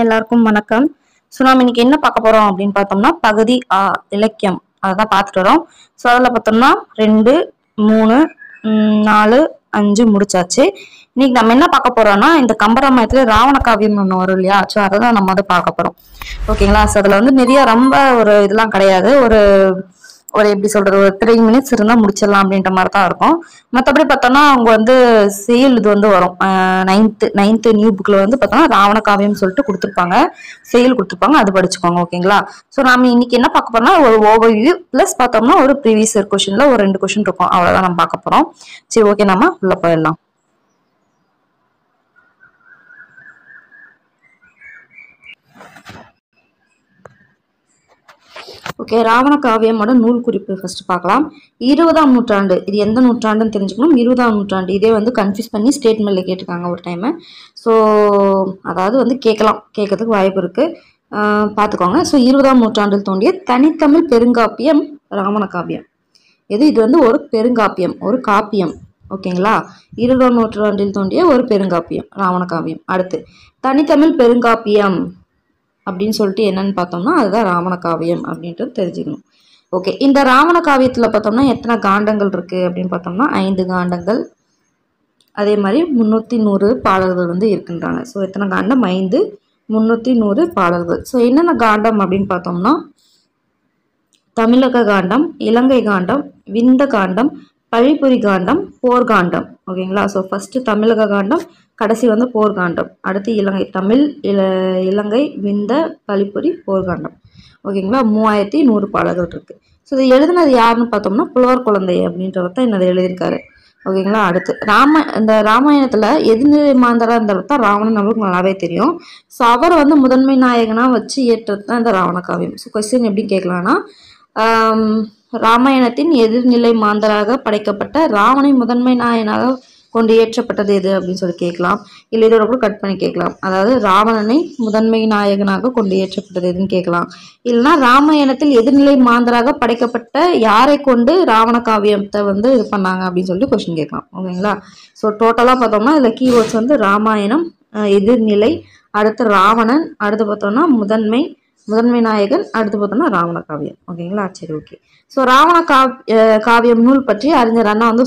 எல்லாருக்கும் வணக்கம். ஸோ நம்ம இன்னைக்கு என்ன பார்க்க போறோம் அப்படின்னு பார்த்தோம்னா பகுதி இலக்கியம் அதான் பார்த்துட்டு வரோம். ஸோ அதில் பார்த்தோம்னா 2, 3, 4, 5 முடிச்சாச்சு. இன்னைக்கு நம்ம என்ன பார்க்க போறோம்னா இந்த கம்பராமாயணத்துல ராவண காவியம் ஒன்று வரும் இல்லையா? ஸோ அதை தான் நம்ம பார்க்க போறோம். ஓகேங்களா? ஸோ அதில் வந்து நிறைய ரொம்ப ஒரு இதெல்லாம் கிடையாது. ஒரு எப்படி சொல்றது, ஒரு 3 minutes இருந்தா முடிச்சிடலாம் அப்படின்ற மாதிரி தான் இருக்கும். மற்றபடி பார்த்தோம்னா அவங்க வந்து செயல் இது வந்து வரும். நைன்த் நியூ புக்ல வந்து பார்த்தோம்னா ராவண காவியம் சொல்லிட்டு கொடுத்துருப்பாங்க, செயல் கொடுத்துருப்பாங்க, அது படிச்சுக்கோங்க. ஓகேங்களா? ஸோ நாம இன்னைக்கு என்ன பார்க்க போறோம்னா ஒரு ஓவர்வியூ பிளஸ் பார்த்தோம்னா ஒரு ப்ரீவியஸ் இயர் கொஸ்டின்ல ஒரு 2 கொஸ்டின் இருக்கும், அவ்வளவுதான் நம்ம பார்க்க போறோம். சரி, ஓகே, நம்ம உள்ள போயிடலாம். ஓகே, ராவண காவியமோட நூல் குறிப்பு ஃபர்ஸ்ட் பார்க்கலாம். 20ஆம் நூற்றாண்டு, இது எந்த நூற்றாண்டுன்னு தெரிஞ்சுக்கணும். 20ஆம் நூற்றாண்டு, இதே வந்து கன்ஃபியூஸ் பண்ணி ஸ்டேட்மெண்ட்ல கேட்டிருக்காங்க ஒரு டைம். ஸோ அதாவது வந்து கேட்கறதுக்கு வாய்ப்பு இருக்கு, பார்த்துக்கோங்க. ஸோ 20ஆம் நூற்றாண்டில் தோன்றிய தனித்தமிழ் பெருங்காப்பியம் ராவண காவியம். இது வந்து ஒரு பெருங்காப்பியம், ஒரு காப்பியம். ஓகேங்களா? 20ஆம் நூற்றாண்டில் தோன்றிய ஒரு பெருங்காப்பியம் ராவண காவியம். அடுத்து தனித்தமிழ் பெருங்காப்பியம் அப்படின்னு சொல்லிட்டு என்னன்னு பார்த்தோம்னா அதுதான் ராவண காவியம் அப்படின்ட்டு தெரிஞ்சுக்கணும். ஓகே, இந்த ராவண காவியத்துல பார்த்தோம்னா எத்தனை காண்டங்கள் இருக்கு அப்படின்னு பார்த்தோம்னா 5 காண்டங்கள். அதே மாதிரி 310 பாடல்கள் வந்து இருக்குன்றாங்க. ஸோ எத்தனை காண்டம்? 5, 310 பாடல்கள். ஸோ என்னென்ன காண்டம் அப்படின்னு பார்த்தோம்னா தமிழக காண்டம், இலங்கை காண்டம், விந்த காண்டம், பழிப்புரி காண்டம், போர்காண்டம். ஓகேங்களா? ஸோ ஃபர்ஸ்ட் தமிழக காண்டம், கடைசி வந்து போர்காண்டம், அடுத்து இலங்கை, தமிழ், இலங்கை, விந்த, பழிப்புரி, போர்காண்டம். ஓகேங்களா? 3100 பாடல்கள் இருக்கு. ஸோ இதை எழுதினது யாருன்னு பார்த்தோம்னா புலவர் குழந்தை அப்படின்றவர் தான் என்னது எழுதியிருக்காரு. ஓகேங்களா? அடுத்து இந்த ராமாயணத்துல எதிர்நிலை மாந்தரா இருந்தவர் தான் ராவணன், நம்மளுக்கு நல்லாவே தெரியும். ஸோ அவரை வந்து முதன்மை நாயகனா வச்சு ஏற்றது தான் இந்த ராவண காவியம். ஸோ கொஸ்டின் எப்படி கேட்கலாம்னா ராமாயணத்தின் எதிர்நிலை மாந்தராக படைக்கப்பட்ட ராவணை முதன்மை நாயகனாக கொண்டு ஏற்றப்பட்டது எது அப்படின்னு சொல்லி கேட்கலாம். இல்லை இதோட கூட கட் பண்ணி கேட்கலாம். அதாவது ராவணனை முதன்மை நாயகனாக கொண்டு ஏற்றப்பட்டது எதுன்னு கேட்கலாம். இல்லைன்னா ராமாயணத்தில் எதிர்நிலை மாந்தராக படைக்கப்பட்ட யாரை கொண்டு ராவண காவியத்தை வந்து இது பண்ணாங்க அப்படின்னு சொல்லிட்டு கொஸ்டின் கேட்கலாம். ஓகேங்களா? ஸோ டோட்டலாக பார்த்தோம்னா இதில் கீவேர்ட்ஸ் வந்து ராமாயணம், எதிர்நிலை, அடுத்து ராவணன், அடுத்து பார்த்தோம்னா முதன்மை நாயகன், அடுத்து பார்த்தோம்னா ராவண காவியம். ஓகேங்களா? சரி, ஓகே. ஸோ ராவண காவியம் நூல் பற்றி அறிஞர் அண்ணா வந்து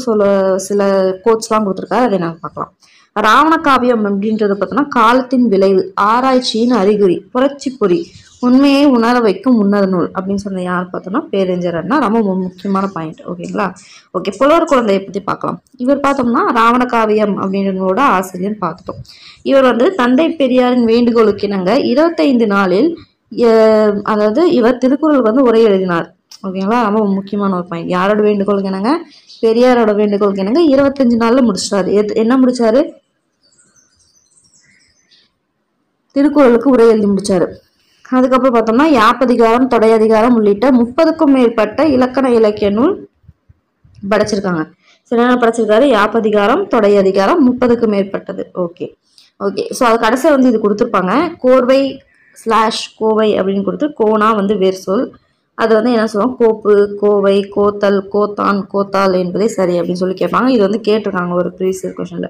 சில கோட்ஸ்லாம் கொடுத்துருக்காரு, அதை நாங்கள் பார்க்கலாம். ராவண காவியம் அப்படின்றது பார்த்தோம்னா காலத்தின் விளைவு, ஆராய்ச்சியின் அறிகுறி, புரட்சி பொறி, உண்மையை உணர வைக்கும் உன்னத நூல் அப்படின்னு சொன்ன யார் பார்த்தோம்னா பேரறிஞர் அண்ணா. ரொம்ப முக்கியமான பாயிண்ட். ஓகேங்களா? ஓகே, புலவர் குழந்தையை பற்றி பார்க்கலாம். இவர் பார்த்தோம்னா ராவண காவியம் அப்படின்றதோட ஆசிரியர் பார்த்துட்டோம். இவர் வந்து தந்தை பெரியாரின் வேண்டுகோளுக்கு இணங்க 25 நாளில், அதாவது இவர் திருக்குறள் வந்து உரை எழுதினார். ஓகேங்களா? ரொம்ப முக்கியமான ஒரு பாயிண்ட். யாரோட வேண்டுகோளுக்கு என்னங்க? பெரியாரோட வேண்டுகோளுக்கு என்னங்க 25 நாள்ல முடிச்சிட்டாரு. என்ன முடிச்சாரு? திருக்குறளுக்கு உரை எழுதி முடிச்சாரு. அதுக்கப்புறம் பார்த்தோம்னா யாப்பதிகாரம், தொடை அதிகாரம் உள்ளிட்ட 30க்கும் மேற்பட்ட இலக்கண இலக்கிய நூல் படைச்சிருக்காங்க. சில படைச்சிருக்காரு. யாப்பதிகாரம், தொடை அதிகாரம் 30க்கும் மேற்பட்டது. ஓகே. ஸோ அது கடைசியாக வந்து இது கொடுத்துருப்பாங்க, கோர்வை கோவை அப்படின்னு கொடுத்து, கோனா வந்து வேர் சொல், அது வந்து என்ன சொல்லுவாங்க, கோப்பு, கோவை, கோத்தல், கோத்தான், கோத்தால் என்பதே சரி அப்படின்னு சொல்லி கேட்பாங்க. இது வந்து கேட்டிருக்காங்க ஒரு ப்ரீவியஸ் கொஸ்டின்ல.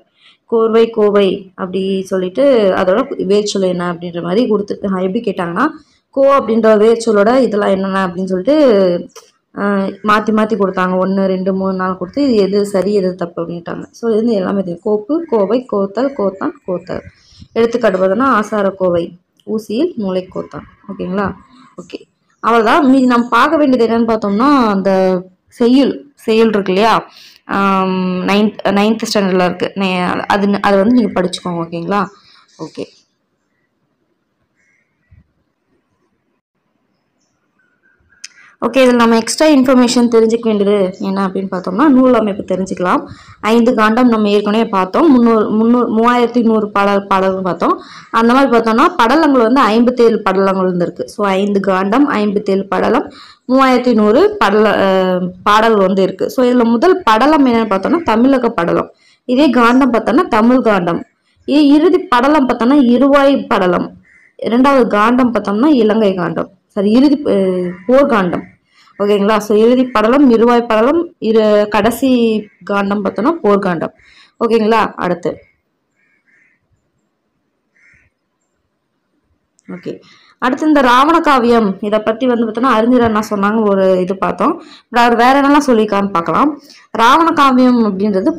கோர்வை, கோவை அப்படி சொல்லிட்டு அதோட வேர்ச்சொல் என்ன அப்படின்ற மாதிரி கொடுத்து எப்படி கேட்டாங்கன்னா கோ அப்படின்ற வேர்ச்சொலோட இதெல்லாம் என்னென்ன அப்படின்னு சொல்லிட்டு மாற்றி கொடுத்தாங்க. 1, 2, 3, 4 கொடுத்து இது எது சரி எது தப்பு அப்படின்ட்டாங்க. ஸோ இது வந்து எல்லாமே தெரியும். கோப்பு, கோவை, கோத்தல், கோத்தான், கோத்தல். எடுத்துக்காட்டு பார்த்தோன்னா ஆசார கோவை, ஊசியில் மூளை கோத்தான். ஓகேங்களா? ஓகே, அவ்வளோதான். மீதி நம்ம பார்க்க வேண்டியது என்னன்னு பார்த்தோம்னா அந்த செய்யுள் இருக்கு இல்லையா, 9th ஸ்டாண்டர்டில் இருக்கு, அது வந்து நீங்கள் படிச்சுக்கோங்க. ஓகேங்களா? ஓகே. இதில் நம்ம எக்ஸ்ட்ரா இன்ஃபர்மேஷன் தெரிஞ்சுக்க வேண்டியது என்ன அப்படின்னு பார்த்தோம்னா நூல் அமைப்பு தெரிஞ்சுக்கலாம். 5 காண்டம் நம்ம ஏற்கனவே பார்த்தோம். 3100 பாடல்கள் பார்த்தோம். அந்த மாதிரி பார்த்தோம்னா படலங்கள் வந்து 57 படலங்கள் இருக்கு. ஸோ 5 காண்டம், 57 படலம், 3100 பாடல்கள் வந்து இருக்கு. ஸோ இதில் முதல் படலம் என்னன்னு பார்த்தோம்னா தமிழக படலம். இதே காண்டம் பார்த்தோம்னா தமிழ் காண்டம். இறுதி படலம் பார்த்தோம்னா இருவாய் படலம். 2வது காண்டம் பார்த்தோம்னா இலங்கை காண்டம். இறுதி போர்காண்டம். ஓகேங்களா? ஸோ இறுதி படலம் இருவாய் படலம், கடைசி காண்டம் பார்த்தோம்னா போர்காண்டம். ஓகேங்களா? அடுத்து ஓகே. அடுத்து இந்த ராவண காவியம் இதை பற்றி வந்து பார்த்தோன்னா அறிஞர் என்ன சொன்னாங்க ஒரு இது பார்த்தோம். அவர் வேற என்னெல்லாம் சொல்லியிருக்கான்னு பார்க்கலாம். ராவண காவியம் அப்படின்றது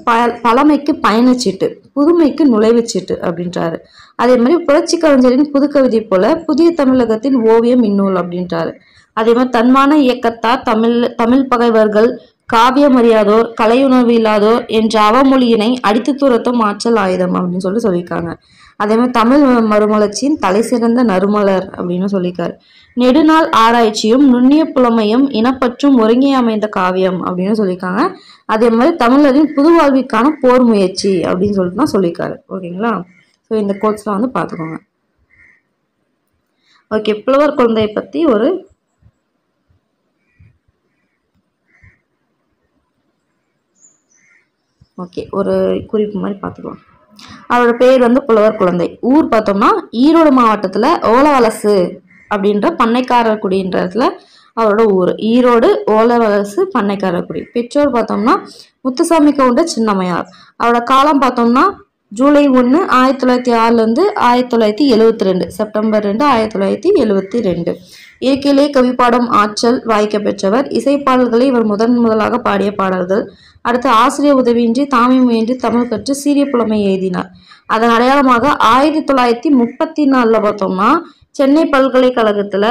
பழமைக்கு பயணச்சீட்டு, புதுமைக்கு நுழைவுச்சீட்டு அப்படின்றாரு. அதே மாதிரி புரட்சி கவிஞரின் புதுக்கவிதை போல புதிய தமிழகத்தின் ஓவியம் இந்நூல் அப்படின்றாரு. அதே மாதிரி தன்மான இயக்கத்தார் தமிழ் பகைவர்கள் காவியம் அறியாதோர் கலையுணர்வு இல்லாதோர் என்ற அவமொழியினை அடித்து துரத்தும் ஆற்றல் ஆயுதம் அப்படின்னு சொல்லியிருக்காங்க. அதே மாதிரி தமிழ் மறுமலர்ச்சியின் தலை சிறந்த நறுமலர் அப்படின்னு சொல்லியிருக்காரு. நெடுநாள் ஆராய்ச்சியும் நுண்ணிய புலமையும் இனப்பற்றும் ஒருங்கே அமைந்த காவியம் அப்படின்னு சொல்லியிருக்காங்க. அதே மாதிரி தமிழரின் புது வாழ்விற்கான போர் முயற்சி அப்படின்னு சொல்லிட்டு தான் சொல்லியிருக்காரு. ஓகேங்களா? ஸோ இந்த கோட்ஸ்லாம் வந்து பார்த்துக்கோங்க. ஓகே. புலவர் குழந்தையை பற்றி ஒரு குறிப்பு மாதிரி பார்த்துக்கலாம். அவரோட பேர் வந்து புலவர் குழந்தை. ஊர் பார்த்தோம்னா ஈரோடு மாவட்டத்துல ஓலவலசு அப்படின்ற பண்ணைக்காரர் குடின்ற இடத்துல அவரோட ஊர். ஈரோடு ஓலவலசு பண்ணைக்காரர் குடி. பெற்றோர் பார்த்தோம்னா முத்துசாமி கவுண்டர் சின்னம்மையார். அவரோட காலம் பார்த்தோம்னா ஜூலை 1 1906 1972, செப்டம்பர் 2 1972. இயற்கையிலே கவிப்பாடும் ஆற்றல் வாய்க்க பெற்றவர். இசைப்பாடல்களை இவர் முதலாக பாடிய பாடல்கள். அடுத்து ஆசிரியர் உதவியின்றி தாமே முயன்று தமிழ் கற்று சீரிய புலமை எழுதினார். அதன் அடையாளமாக 1934 பார்த்தோம்னா சென்னை பல்கலைக்கழகத்துல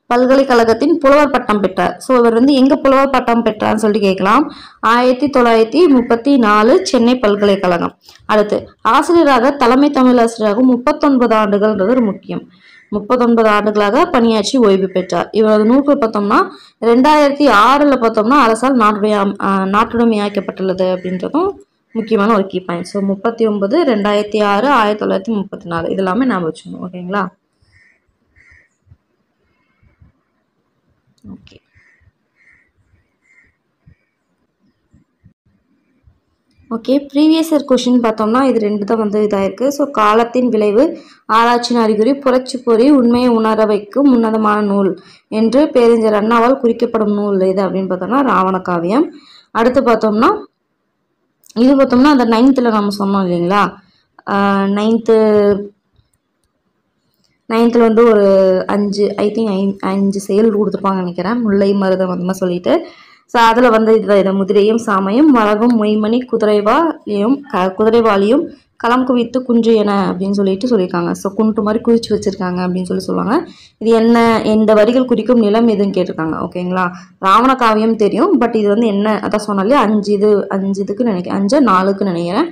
பல்கலைக்கழகத்தின் புலவர் பட்டம் பெற்றார். ஸோ இவர் வந்து எங்க புலவர் பட்டம் பெற்றார்னு சொல்லிட்டு கேட்கலாம். 1934 சென்னை பல்கலைக்கழகம். அடுத்து ஆசிரியராக தலைமை தமிழ் ஆசிரியராக 39 ஆண்டுகள்ன்றது முக்கியம். 39 ஆண்டுகளாக பணியாற்றி ஓய்வு பெற்றார். இவரது நூல்கள் பார்த்தோம்னா 2006 பார்த்தோம்னா அரசால் நாட்டுடைமையாக்கப்பட்டுள்ளது அப்படின்றதும் முக்கியமான ஒரு கீ பாயிண்ட். ஸோ 39, 2006, 1934 இது எல்லாமே ஞாபகம் வச்சுக்கணும். ஓகேங்களா? Okay. Okay. Previous year question பார்த்தோம்னா இது 2 தான் வந்து இதாயிருக்கு. ஸோ காலத்தின் விளைவு, ஆராய்ச்சியின் அறிகுறி, புரட்சி பொறி, உண்மையை உணர வைக்கும் உன்னதமான நூல் என்று பேரறிஞர் அண்ணாவால் குறிக்கப்படும் நூல் இது அப்படின்னு பார்த்தோம்னா ராவண காவியம். அடுத்து பார்த்தோம்னா இது பார்த்தோம்னா அந்த 9th நம்ம சொன்னோம் இல்லைங்களா? 9th வந்து ஒரு 5 செயல் கொடுத்துருப்பாங்க நினைக்கிறேன். முல்லை மருதம் அந்த மாதிரி சொல்லிட்டு. ஸோ அதில் வந்து இது முதிரையும் சாமையும் மலகும் மொய்மணி குதிரைவாளியும் களம் குவித்து குன்று என அப்படின்னு சொல்லியிருக்காங்க. ஸோ குன்று மாதிரி குவிச்சு வச்சிருக்காங்க அப்படின்னு சொல்லுவாங்க. இது என்ன, எந்த வரிகள் குறிக்கும் நிலம் எதுன்னு கேட்டிருக்காங்க. ஓகேங்களா? ராவண காவியம் தெரியும். பட் இது வந்து என்ன அதான் சொன்னாலே 5 இதுக்கு நினைக்கிறேன், 4க்கு நினைக்கிறேன்.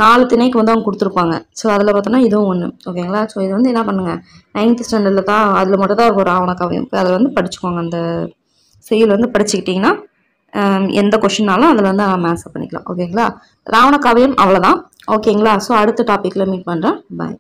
4 திணைக்கு வந்து அவங்க கொடுத்துருப்பாங்க. ஸோ அதில் பார்த்தோன்னா இதுவும் ஒன்று. ஓகேங்களா? ஸோ இது வந்து என்ன பண்ணுங்க, 9th ஸ்டாண்டர்டில் தான் அதில் மட்டும் தான் இருக்கும் ராவண காவியம். அதில் வந்து படிச்சுக்கோங்க. அந்த செயல் வந்து படிச்சுக்கிட்டிங்கன்னா எந்த கொஷின்னாலும் அதில் வந்து ஆன்சர் பண்ணிக்கலாம். ஓகேங்களா? ராவண காவியம் அவ்வளோதான். ஓகேங்களா? ஸோ அடுத்த டாப்பிக்கில் மீட் பண்ணுறேன். பாய்.